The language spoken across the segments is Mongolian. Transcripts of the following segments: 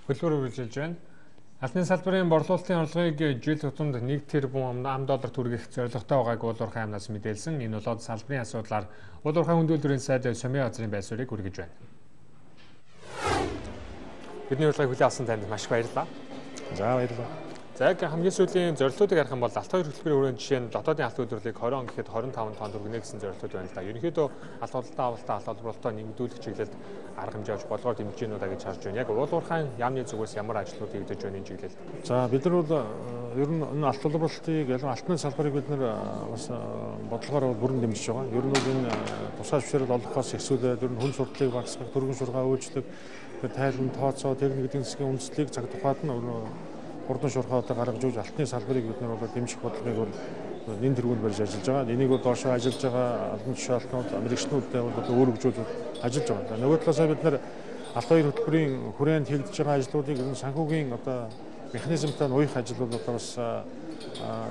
Хөлбөр үргэлжилж байна. Албаны салбарын борлуулалтын орлогыг жил тутамд 1 тэрбум ам доллар түргэх зорилготой байгааг уулуурхай амнаас мэдээлсэн. Энэ болоод салбарын асуудлаар уулуурхай хүндлүүлдвэрийн сайд Д.Сумъяабазарын байр суурийг хүргэж байна. Бидний урилгыг хүлээн авсан танд маш их баярлалаа. За баярлалаа. За яг хамгийн сүүлийн зорилтуудыг харах юм бол алт хоёр хөтөлбөрийн хүрээнд жишээ нь дотоодын алт үйлдвэрлэлийг 20 он гэхэд 25 тонн хүргэнэ гэсэн зорилтууд байна л да. Ерөнхийдөө алт худалдаа авалтаа алт олборлолтоо нэмэгдүүлэх чиглэлд арга хэмжээ авч бодлогоор дэмжиж гэнэ удаа гэж харж байна. Яг уулуурхайн яамны зүгээс ямар ажлууд хийгдэж байна энэ чиглэлд? За бид нар бол ер нь энэ алт олборлолтыг ялан алтны салбарыг бид нар бас бодлогоор бүрэн дэмжиж байгаа. Ер нь энэ тусгай зөвшөөрөл олгохоос эхлээд ер нь хүн сурдлыг багасгах, төргөн шургаа үйлчлэг, тайлбар тооцоо, техник эдийн засгийн үндэслэлийг цаг тухайд нь хурдан шуурхаатай гаргаж өгч алтны салбарыг бид нар бол дэмжих бодлогыг бол нэн тэргуунд барьж ажиллаж байгаа. Энийг бол доошоо ажиллаж байгаа албан тушаалтнууд, мэрэгчнүүдтэй бол өөр хөгжүүлэлт ажиллаж байгаа. Нөгөө талаасаа бид нар алт хоёр хөтөлбөрийн хүрээнд хийгдэж байгаа ажлуудыг санхүүгийн механизмтай нуух ажил бол бас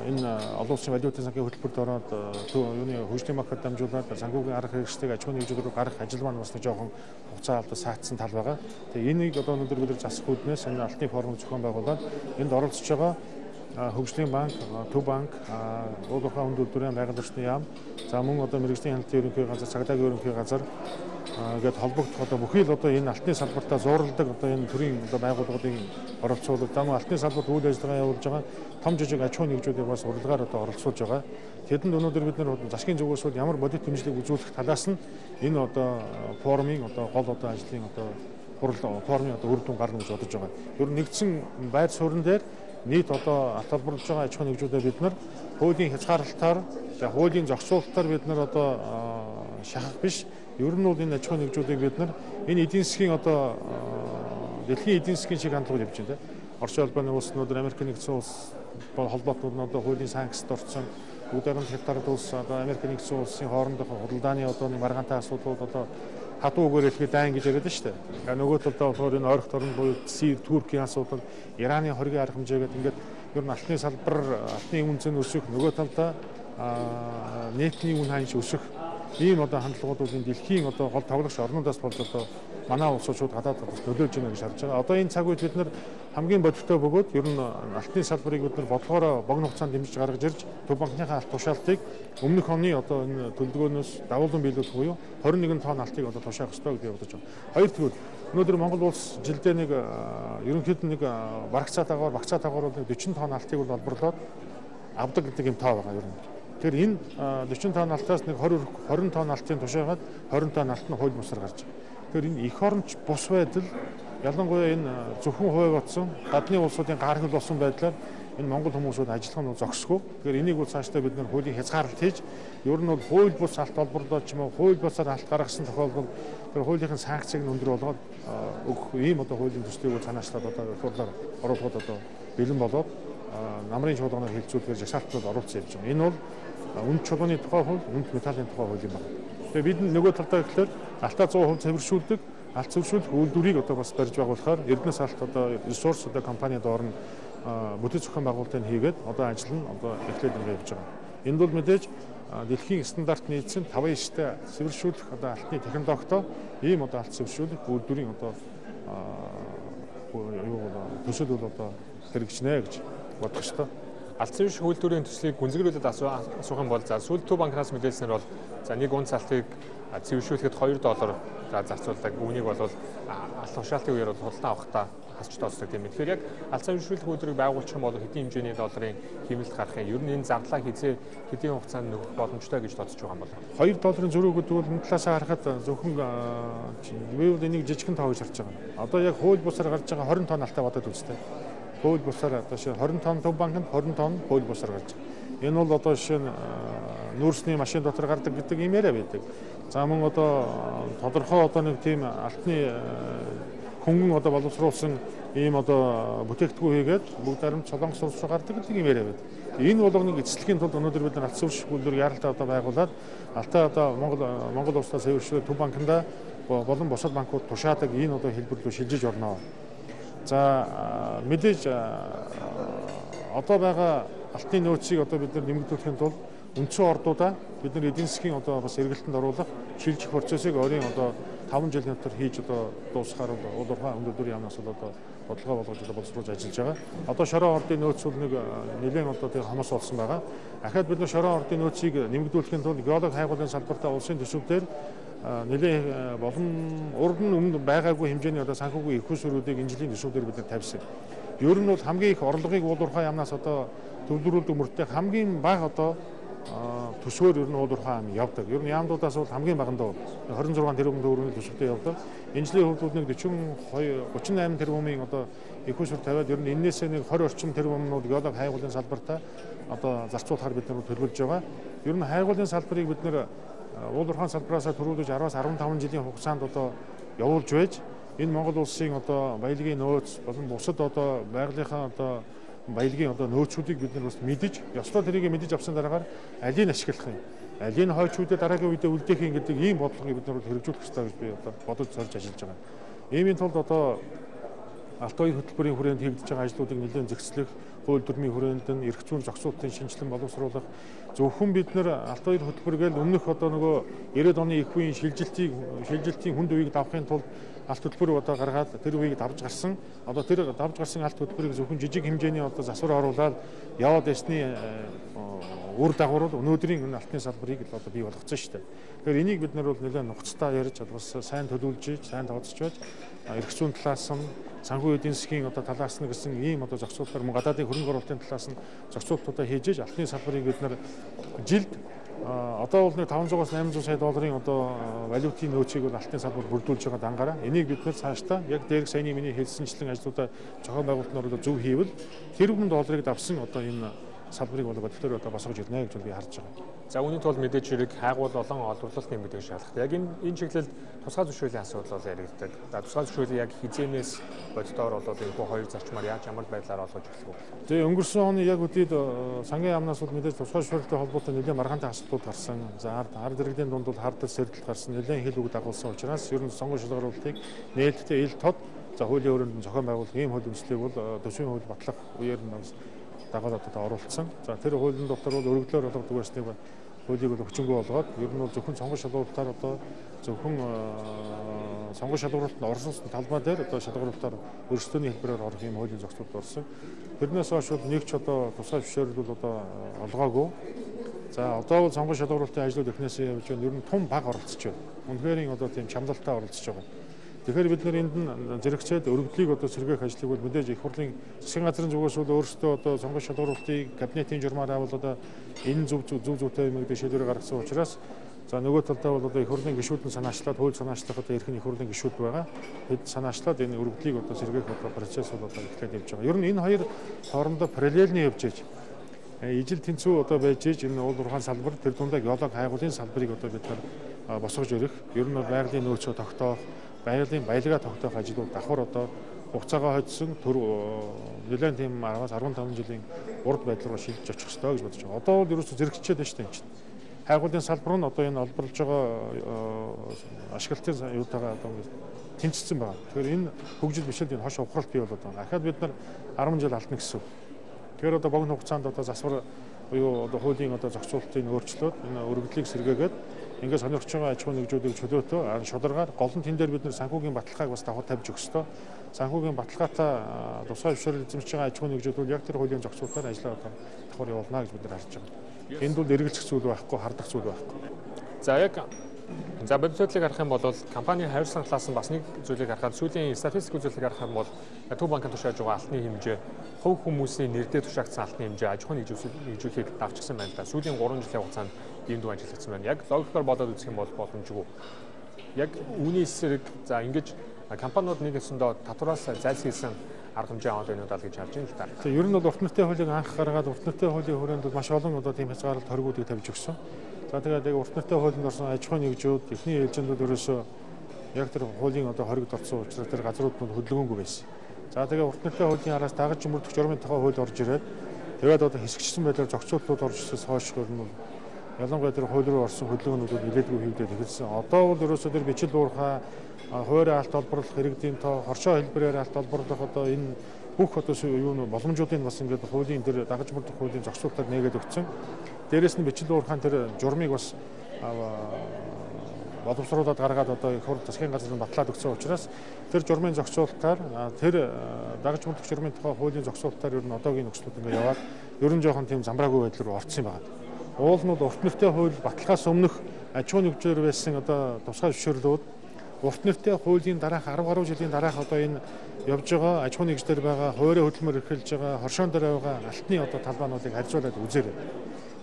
энэ олон улсын валютын санхүүгийн хөтөлбөрт ороод юуны хөгжлийн маркет дамжуулаад санхүүгийн арга хэрэгслийг аж ахуйн нэгжүүдэд гаргах ажил маань бас нэг жоохон хугацаа алдаж саагдсан тал байгаа. Тэгээ энийг одоо өнөөдөр бид засах үүднээс энэ алтны форум зохион байгуулад энд оролцож байгаа хөгжлийн банк, төв банк, уулуурхай хүндлүүлдвэрийн байгаль орчны яам, за мөн одоо мэрэгжлийн хяналтын ерөнхий газар, цагдаагийн ерөнхий газар гээд холбогдох одоо бүхий л одоо энэ алтны салбартаа зуурладаг одоо энэ төрлийн одоо байгууллагуудын оролцоолол дам алтны салбарт үйл ажиллагаа явуулж байгаа том жижиг аж ахуйн нэгжүүдийг бас урилгаар одоо оролцуулж байгаа. Тэдэнд өнөөдөр бид нар засгийн зүгээс бол ямар бодит хэмжлэг үзүүлэх талаас нь энэ одоо форумын одоо гол одоо ажлын одоо форумын одоо үр дүн гарна гэж бодож байгаа. Ер нь нэгдсэн байр суурин дээр нийт одоо алт олборлож байгаа аж ахуйн нэгжүүдэд бид нар хуулийн хязгаарлалтаар, хуулийн зохицуулалтаар бид нар одоо шахах биш. Ер нь бол энэ аж ахуйн нэгжүүдийг бид нар энэ эдийн засгийн одоо дэлхийн эдийн засгийн шиг хандлагууд явж байна. Орчин улбаны улсууд, Америк нэгдсэн улс холбоотнууд нь одоо хуулийн санкцд орсон. Бүгд арга хятад улс одоо Америк нэгдсэн улсын хоорондох худалдааны одоо нэг маргаантай асуудлууд одоо хатуу үгээр хэлэхэд дайн гэж яриад шүү дээ. Нөгөө талдаа болохоор энэ ойролт орн буюу Сирь, Туркийн асуудал, Ираны хоргийн арга хэмжээгээд ингээд ер нь алтны салбар, алтны үнцэн өсөх, нөгөө талдаа нефтийн үн ханш өсөх ийм одоо хандлагууд бол энэ дэлхийн одоо гол тоглогч орнуудаас болж одоо манай улсууд гадаад бас нөлөөлж байна гэж харж байгаа. Одоо энэ цаг үед бид нар хамгийн бодиттой бөгөөд ер нь алтны салбарыг бид нар бодлогоор богино хугацаанд дэмжиж гаргаж ирж төв банкныхаа алт тушаалтыг өмнөх оны одоо энэ төлөвлөгөөнөөс дагуулan биелүүлэх буюу 21 тонн алтыг одоо тушаах ёстой гэж бодож байгаа. Хоёр тэгвэл өнөөдөр Монгол улс жилдээ нэг ерөнхийдөө нэг багцаатаагаар бол 40 тонн алтыг бол олборлоод авдаг гэдэг юм тоо байгаа ер нь. Тэгэхээр энэ 40 тонн алтаас нэг 20 тонн алтын тушаагаад 20 тонн алт нь хууль бусаар гарч байгаа. Тэгэхээр энэ эх оронч бус байдал ялангуяа энэ зөвхөн хувь батсан гадны улсуудын гаргал болсон байдлаар энэ монгол хүмүүсүүд ажиллах нь зогсгүй. Тэгэхээр энийг бол цаашдаа бид нар хуулийн хязгаарлалт хийж ер нь бол хууль бус алт олборлоо ч юм уу хууль бусаар алт гаргасан тохиолдолд тэр хуулийнхын санкцийг нь өндөр болгоод өгөх ийм одоо хуулийн төслийг бол цаанашлаад одоо хурлаар оруулахад одоо бэлэн болоод намрын чуулганаар хилцүүлгээр жагсаалтууд оруулсан явж байгаа. Энэ бол үнд чулууны тухай хууль, үнд металлын тухай хууль юм байна. Тэгээ бид нөгөө талдаа гэхлээр алтаа 100% цэвэршүүлдэг, алт цэвэршүүлэх үйлдвэрийг одоо бас барьж байгуулахаар Эрдэнэс алт одоо ресурс одоо компаниуд орно бүтэц зохион байгуулалтыг хийгээд одоо ажил нь одоо эхлээд ингээд явж байгаа. Энд бол мэдээж дэлхийн стандарт нийцсэн 5-9-тэй цэвэршүүлэх одоо алтны технологитой ийм одоо алт цэвэршүүлэх үйлдвэрийн одоо төсөл бол одоо хэрэгжнэ гэж бодох ёстой. Алт цэвэрших үйлдвэрийн төслийг гүнзгийрүүлээд асуух юм бол за сүүлд төв банкнаас мэдээлснээр бол за нэг унц алтыг цэвэршүүлэхэд $2 зарцуулдаг. Үүнийг бол алт тушаалтын үеэр бол худалдан авахдаа хасч тооцдог юм. Тэгэхээр яг алт цэвэршүүлэх үйлдвэрийг байгуулчих юм бол хэдийн хэмжээний долларын хэмнэлт гарах юм. Ер нь энэ зарлаа хэдийн хугацаанд нөхөх боломжтой гэж бодож байгаа юм бол $2 зөрүү гэдэг бол энэ талаасаа харахад зөвхөн би бол энийг жижигхэн тоо гэж харж байгаа. Одоо яг хууль бусаар гарч байгаа 20 тонн алтаа бодоод үзтээ. Хууль бусаар одоо 20 тонн төв банкнд 20 тонн хууль бусаар гарч байгаа. Энэ бол одоо жишээ нь нүүрсний машин дотор гардаг гэдэг юм яриа байдаг. За мөн одоо тодорхой одоо нэг тийм алтны хөнгөн одоо боловсруулсан ийм одоо бүтээгдэхүүн хийгээд бүгд аримт Солонгос улс руу гардаг гэдэг юм яриа байдаг. Энэ болгоныг эзлэхийн тулд өнөөдөр бид нар алт цэвэрших үйлдвэр яралтай одоо байгуулад алтаа одоо Монгол улсаас цэвэршүүлээд төв банкнда болон бусад банкуд тушаадаг энэ одоо хэлбэр рүү шилжиж орно. За мэдээж одоо байгаа алтны нөөцийг одоо бид нар нэмэгдүүлэхийн тулд үндсэн ордуудаа бид нар эдийн засгийн одоо бас эргэлтэнд оруулах шилжих процессыг ойрын одоо 5 жилийн дотор хийж одоо дуусгахаар уул уурхай өндөр яамнаас одоо бодлого болгож одоо боловсруулж ажиллаж байгаа. Одоо шорон ордын нөөц бол нэг нэлээд одоо тийм хомос болсон байгаа. Ахаад бид нар шорон ордын нөөцийг нэмэгдүүлэхийн тулд геолог хайгуулын салбартаа улсын төсөвдөр нэлээд болон урд нь өмнө байгаагүй хэмжээний одоо санхүүгийн их усруудыг энэ жилийн төсөвдөр бид нар тавьсан. Ер нь бол хамгийн их орлогыг уул уурхай яамнаас одоо төвлөрүүлдэг мөртөө хамгийн бага одоо төсвөр ер нь уул уурхай ам явдаг. Ер нь яамдуудаас бол хамгийн багандаа 26 тэрбум төгрөгийн төсөвтэй явдаг. Энэ жилийн хувьд нэг 38 тэрбумын одоо их усүр тавиад ер нь энээсээ нэг 20 орчим тэрбумнууд геолог хайгуулын салбартаа одоо зарцуулахаар бид нар төлөвлөж байгаа. Ер нь хайгуулын салбарыг бид нар уул уурхай салбараас төрүүлж 10-аас 15 жилийн хугацаанд одоо явуулж байж энэ Монгол улсын одоо баялагын нөөц болон бусад одоо байгалийнхаа одоо баялагын одоо нөөцүүдийг бид нар бас мэдж, ёслоо тэрийг мэдж авсан дараагаар алийг ашиглах юм. Алийг хойчуудад дараагийн үедээ үлдээх юм гэдэг ийм бодлогыг бид нар хэрэгжүүлэх ёстой гэж би одоо бодож зорж ажиллаж байгаа. Иймийн тулд одоо алт оюун хөтөлбөрийн хүрээнд хийгдэж байгаа ажлуудыг нэлээд зэгцлэх, хууль дүрмийн хүрээнд нь эрх зүйн зохицуулалтын шинжилэн боловсруулах, зөвхөн бид нар алт оюун хөтөлбөргээл өмнөх одоо нөгөө 90-ад оны их үеийн шилжилтийн хүнд үеийг давахын тулд алт хөтөлбөрийг одоо гаргаад тэр үеийг давж гарсан. Одоо тэр давж гарсан алт хөтөлбөрийг зөвхөн жижиг хэмжээний одоо засвар оруулаад яваад байсны үр дагавар бол өнөөдрийн энэ алтны салбарыг одоо бий болгоцсон шүү дээ. Тэгэхээр энийг бид нар бол нэлээд нухацтай ярьж бас сайн төлөвлөж, сайн тооцож байж эрх зүйн талаас нь санхүү эдийн засгийн одоо талаас нь гэсэн ийм одоо зохицуулалтаар мөн гадаадын хөрөнгө оруулалтын талаас нь зохицуултуудаа хийж алтны салбарыг бид нар жилд одоо бол нэг 500-аас 800 сая долларын одоо валютын нөөцийг бол алтны салбар бүрдүүлж байгаа дангаараа энийг бид нар цаашдаа яг дээрх саяны миний хэлсэнчлэн ажлуудаа зохион байгуулалтнаар бол зөв хийвэл тэрбум долларыг давсан одоо энэ салбарыг бол бодолтой одоо босгож ирнэ гэж би харж байгаа. За үүний тулд мэдээж хэрэг хайгуул болон олборлолтын мэдээ шаардлагатай. Яг энэ чиглэлд тусгай зөвшөөрлийн асуудал бол яригддаг. За тусгай зөвшөөрлийг яг хизээнээс боддоор бол энэ хоёр зарчмаар яаж ямар байдлаар олгож эхлэх вэ? Тэгээ өнгөрсөн оны яг үдээд сангийн яамнаас бол мэдээж тусгай зөвшөөрлөлтэй холбоотой нэлээд маргаантай асуудлууд гарсан. За ард иргэдийн дунд бол хардаж сэрдэл гарсан. Нэлээд хил үг дагуулсан учраас ер нь сонгуульд шалгаруулалтыг нээлттэй ил тод за хуулийн өрөөнд зохион байгуулах ийм хууль өмслийг бол төсвийн хууль батлах үеэр нь дагаад одоо оруулсан. За тэр хуулийн дотор бол өргөдлөөр болгодог байсныг хуулийг бол хүчингү болгоод ер нь бол зөвхөн сонгуульд шалгуулалтаар одоо зөвхөн сонгуульд шалгуулалтанд орсон талбай дээр одоо шалгуулалтаар өрсөлдөөний хэлбэрээр орох юм хуулийн зохицуулалт орсон. Тэрнээс хойш бол нэг ч одоо тусгай зөвшөөрөл бол одоо олгоогүй. За одоо бол сонгуульд шалгуулалтын ажлууд эхнээсээ явж байна. Ер нь тун бага оролцож байна. Үнэхээр одоо тийм чамлалтай оролцож байгаа. Тэгэхээр бид нар энд нь зэрэгцээд өргөдлийг одоо сэргээх ажлыг бол мэдээж их хурлын засгийн газрын зүгээс бол өөрсдөө одоо сонгуульд шалгуулалтыг кабинетийн журмаар авал одоо энэ зөвтэй юм гэдэг шийдвэр гаргасан учраас за нөгөө талдаа бол одоо их хурлын гишүүд нь санаачлаад хууль санаачлах одоо эрх нь их хурлын гишүүд байгаа. Хэд санаачлаад энэ өргөдлийг одоо сэргээх одоо процесс бол одоо эхлээд явж байгаа. Ер нь энэ хоёр хоорондоо параллельны явж байж ижил тэнцүү одоо байж энэ уул уурхай салбар тэр дундаа геолог хайгуулын салбарыг одоо бид нар босгож өрөх. Ер нь байгалийн нөөцөө тогтоох байгалийн баялгаа тогтоох ажлууд давхар одоо хугацаагаа хоцсон нэлээд тийм 10-аас 15 жилийн урд байдал руу шилжиж очих хэрэгтэй гэж бодож байгаа. Одоо бол ерөөсөө зэрэгчээд байна шүү дээ энэ чинь. Хайгуулын салбар нь одоо энэ олборлож байгаа ашиглалтын юутайгаа одоо тэнцсэн байна. Тэгэхээр энэ хөгжил бишэлд энэ хош ухралт бий болоод байна. Ахаад бид нар 10 жил алдна гэсэн. Тэгэхээр одоо богино хугацаанд одоо засвар буюу одоо хуулийн одоо зохицуулалтыг өөрчлөөд энэ өргөдлийг сэргээгээд ингээд сонирхож байгаа аж ахуйн нэгжүүдийг чөлөөтөө шударгаар гол нь тэн дээр бид нэр санхүүгийн баталгааг бас давхар тавьж өгөх ёстой. Санхүүгийн баталгаатай тусгай зөвшөөрөл эзэмшиж байгаа аж ахуйн нэгжүүд бол яг тэр хуулийн зохицуулалтаар ажиллаа давхар явуулна гэж бид нар харж байгаа. Энд бол эргэлзэх зүйл байхгүй, хардах зүйл байхгүй. За яг бодит байдлыг харах юм бол компанийн хариуцлага талаас нь бас нэг зүйлийг харахад сүүлийн статистик үзүүлэлтийг харах юм бол Төв банкнд тушааж байгаа алтны хэмжээ, хувь хүмүүсийн нэрдээ тушаагдсан алтны хэмжээ аж ахуйн нэгжүүлэхийг давчсан байна та. Сүүлийн 3 жилийн хугацаанд ийм дүү ажиллагдсан байна. Яг логикоор бодоод үзэх юм бол боломжгүй. Яг үүний эсрэг за ингэж компаниуд нэг өсөндөө татвараас зайлсхийсэн арга хэмжээ аваад байна удаа л гэж харж байна л та. Тэгээ ер нь бол урт нэртэй хуулийг анх гаргаад урт нэртэй хуулийн хүрээнд маш олон одоо тийм хязгаарлалт хоригуудыг тавьж өгсөн. За тэгээд урт нэртэй хуулинд орсон аж ахуйн нэгжүүд эхний ээлжиндүүд ерөөсөө яг тэр хуулийн одоо хоригд орсон учраас тэр газрууд нь хөдөлгөөнгүй байсан. За тэгээд урт нэртэй хуулийн араас дагаж мөрдөх журмын тухай хууль орж ирээд тэгээд одоо хэсэгчсэн байдлаар зохицуултууд орж ирсээс хойш нь ялангуяа тэр хууль руу орсон хөдөлгөөнүүдэд нэлээдгүй хийгдээд эхэлсэн. Одоо бол ерөөсөө тэр бичил уурхай, хуваарийн алт олборлох, иргэдийн тоо, хоршоо хэлбэрээр алт олборлох одоо энэ бүх одоо юу боломжуудыг бас ингээд хуулийн тэр дагаж мөрдөх хуулийн зохицуулалтаар нээгээд өгсөн. Дээрээс нь бичил уурхайн тэр журмыг бас боловсруулаад гаргаад одоо их хурд засгийн газрын батлаад өгсөн учраас тэр журмын зохицуулалтаар тэр дагаж мөрдөх журмын тухай хуулийн зохицуулалтаар ер нь одоогийн нөхцөлд ингээд яваад ер нь жоохон тийм замбраагүй байдал руу орсон юм байна. Уулнууд урт нэртэй хууль баталгаас өмнөх аж ахуйн нэгжээр байсан одоо тусгай зөвшөөрлүүд урт нэртэй хуулийн дараах 10 гаруй жилийн дараах одоо энэ явж байгаа аж ахуйн нэгжээр байгаа хуваарийн хөдөлмөр эрхэлж байгаа хоршоон дээр байгаа алтны одоо талбаануудыг харьцуулаад үзээрэй.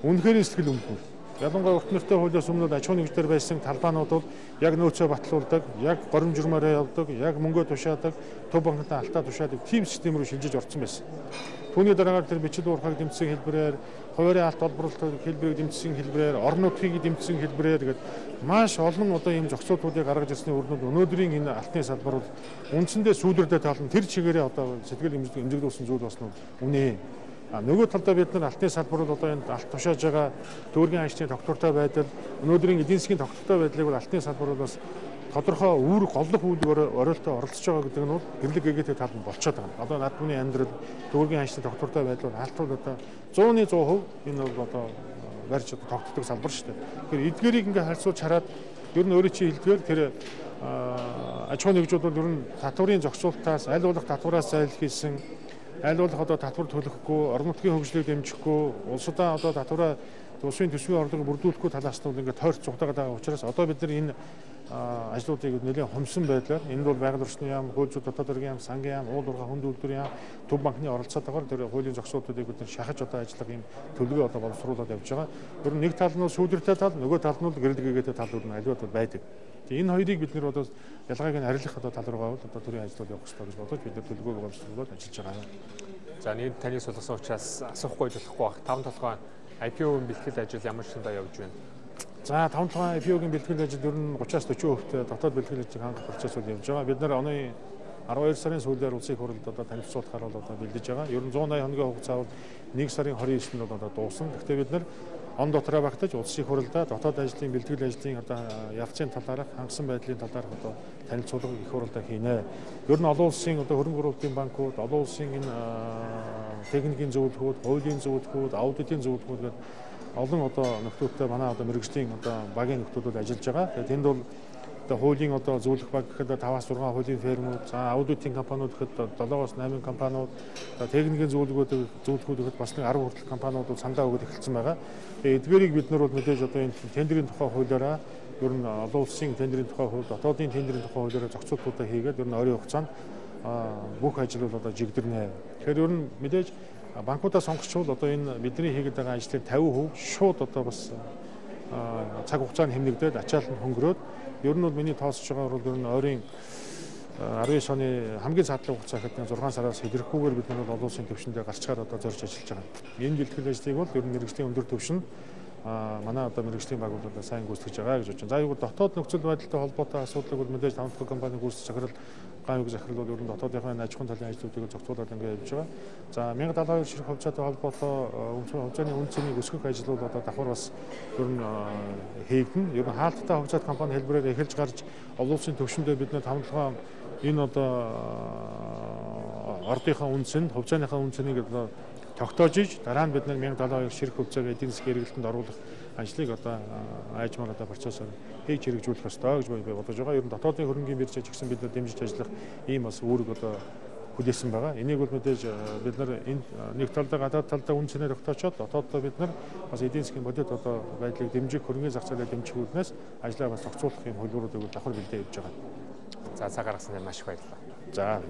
Үнэхээр сэтгэл өмдмөр. Ялангуяа урт нэртэй хуулиас өмнө аж ахуйн нэгжээр байсан талбаанууд бол яг нөөцөө батлуулдаг, яг горим журмаараа явдаг, яг мөнгөө тушаадаг, төв банкнаа алтаа тушаадаг тийм систем рүү шилжиж орсон байсан. Түүний дараагаар тэр бичил уурхайг дэмжсэн хэлбэрээр, хуваарийн алт олборлолтын хэлбэрийг дэмжсэн хэлбэрээр, орон нутгийг дэмжсэн хэлбэрээр гээд маш олон одоо ийм зохицуултуудыг гаргаж ирсний өрнөд өнөөдрийн энэ алтны салбар бол үндсэндээ сүүлрэлтэй таална тэр чигээрээ одоо сэтгэл эмзэглүүлсэн зүйл бас үнэ. Нөгөө талдаа бид нар алтны салбар бол одоо энэ алт тушааж байгаа төвөргийн анчны тогтвортой байдал, өнөөдрийн эдийн засгийн тогтвортой байдлыг бол алтны салбар бол бас тодорхой үүрэг голлох үйлдвэр оролцож байгаа гэдэг нь бол гэрлэг гээтэй тал нь болчиход байгаа. Одоо над бүхний амьдрал төвөргийн анчны тогтвортой байдал алтууд одоо 100% энэ бол одоо барьж одоо тогтдог салбар шүү дээ. Тэгэхээр эдгээрийг ингээ харьцуулж хараад ер нь өөрөө чи хэлдгээр тэр аж ахуйн нэгжүүд бол ер нь татварын зохицуулалтаас аль болох татвараас зайлсхийсэн, аль болох одоо татвар төлөхгүй, орон нутгийн хөгжлийг дэмжихгүй, улсуудаа одоо татвараа улсын төсвийн орлогыг бүрдүүлэхгүй талаас нь бол ингээ тойрч цугтаагаад байгаа учраас одоо бид нар энэ ажлуудыг нэлээд хомсон байдлаар энд бол байгаль орчны яам, хуулиуд дотоод хэргийн яам, сангийн яам, уул уурхай хүнд үйлдвэрийн яам, төв банкны оролцоотойгоор тэр хуулийн зохицуултуудыг бид нар шахаж одоо ажиллах юм төлөвлөгөө одоо боловсруулаад явж байгаа. Ер нь нэг тал нь сүүлрэлтэй тал, нөгөө тал нь гэрлэг гээтэй тал өөр нь аливаа байдаг. Тэгээ энэ хоёрыг бид нэр одоо ялгааг нь арилгах одоо тал руугаа бол одоо төрийн ажлууд явах хэрэгтэй гэж бодож бид нар төлөвлөгөө боловсруулаад ажиллаж байгаа. За нэг таныг сулгасан учраас асуухгүй болохгүй баг. 5 толгой IPO-гийн бэлтгэл ажил ямар чиндээ явж байна? За 5 толгой IPO-гийн бэлтгэл ажил ер нь 30-40% дотоод бэлтгэл ажил хангах процессыг явж байгаа. Бид нар оны 12 сарын сүүлээр улсын их хурлд одоо танилцуулахаар бол одоо бэлдэж байгаа. Ер нь 180 хоногийн хугацаа бол 1 сарын 29-нд бол одоо дуусна. Гэхдээ бид нар он дотроо багтаж улсын их хурлдаа дотоод ажлын бэлтгэл ажлын одоо явцын талаарх, хангасан байдлын талаарх одоо танилцуулга их хурлдаа хийнэ. Ер нь олон улсын одоо хөрөнгө оруулалтын банкуд, олон улсын энэ техникийн зөвлөхүүд, хуулийн зөвлөхүүд, аудитын зөвлөхүүд гэдэг олон одоо нөхдүүдтэй манай одоо мэрэгжлийн одоо багийн нөхдүүд ажиллаж байгаа. Тэгээд тэнд бол одоо хуулийн одоо зөвлөх баг гэхэд 5-6 хуулийн фирмүүд, за аудитын компаниуд гэхэд 7-8 компаниуд, техникийн зөвлөхүүд гэхэд бас нэг 10 хүртэл компаниуд сандаа өгöd эхэлсэн байгаа. Тэгээд эдгээрийг бид нар бол мэдээж одоо энэ тендерийн тухай хуулиараа ер нь олон улсын тендерийн тухай хууль, дотоодын тендерийн тухай хуулиараа зохицуултуудаа хийгээд ер нь ойрын хугацаанд бүх ажил бол одоо жигдэрнэ. Тэгэхээр ер нь мэдээж банкудаа сонгогчвол одоо энэ бидний хийгээд байгаа ажлын 50% шууд одоо бас цаг хугацаанд хэмнэгдээд ачаал нь хөнгөрөөд ер нь бол миний тоосч байгаа бол ер нь ойрын 19 оны хамгийн цаатлаг хугацаа гэхэд 6 сараас илэрхгүйгээр бид нар олон улсын түвшиндээ гарчгаар одоо зорж ажиллаж байгаа. Энэ бэлтгэл ажлыг бол ер нь мэрэгжлийн өндөр түвшин манай одоо мэрэгжлийн байгууллагууд сайн гүйцэтгэж байгаа гэж бодож байна. За юу дотоод нөхцөл байдалтай холбоотой асуудлыг бол мэдээж 5 дахь компани гүйцэтгэж захирал гавьяг захирал бол ер нь дотоодынхаа аж ахуйн талын ажлуудыг зохицуулаад ингээд явж байгаа. За 1072 ширхэг хувьцаатай холбоотой хувьцааны үн цэнийг өсгөх ажил бол одоо давхар бас ер нь хийгдэнэ. Ер нь хаалттай хувьцаат компани хэлбэрээр эхэлж гарч олон улсын түвшиндээ бид нэ тавталгаа энэ одоо ордынхаа үнцэнд хувьцааныхаа үнцнийг одоо тогтоож иж дараа нь бид нар 1072 ширхэг хувьцааг эдийн засгийн эргэлтэнд оруулах ажлыг одоо аажмаар одоо процессор хийж хэрэгжүүлэх ёстой гэж би бодож байгаа. Ер нь дотоодын хөрөнгийн биржиж гисэн бид нар дэмжиж ажиллах ийм бас үүрэг одоо хүлээсэн байгаа. Энийг бол мэдээж бид нар энэ нэг талдаа гадаад талдаа үн цэнээр тогтоочоод дотооддоо бид нар бас эдийн засгийн бодит одоо байдлыг дэмжих, хөрөнгөний зах зээлийг дэмжих үүднээс ажлаа бас зохицуулах юм хөлбөрүүдийг давхар бэлдээ явж байгаа. За цаг гаргасан дээр маш их баярлалаа. За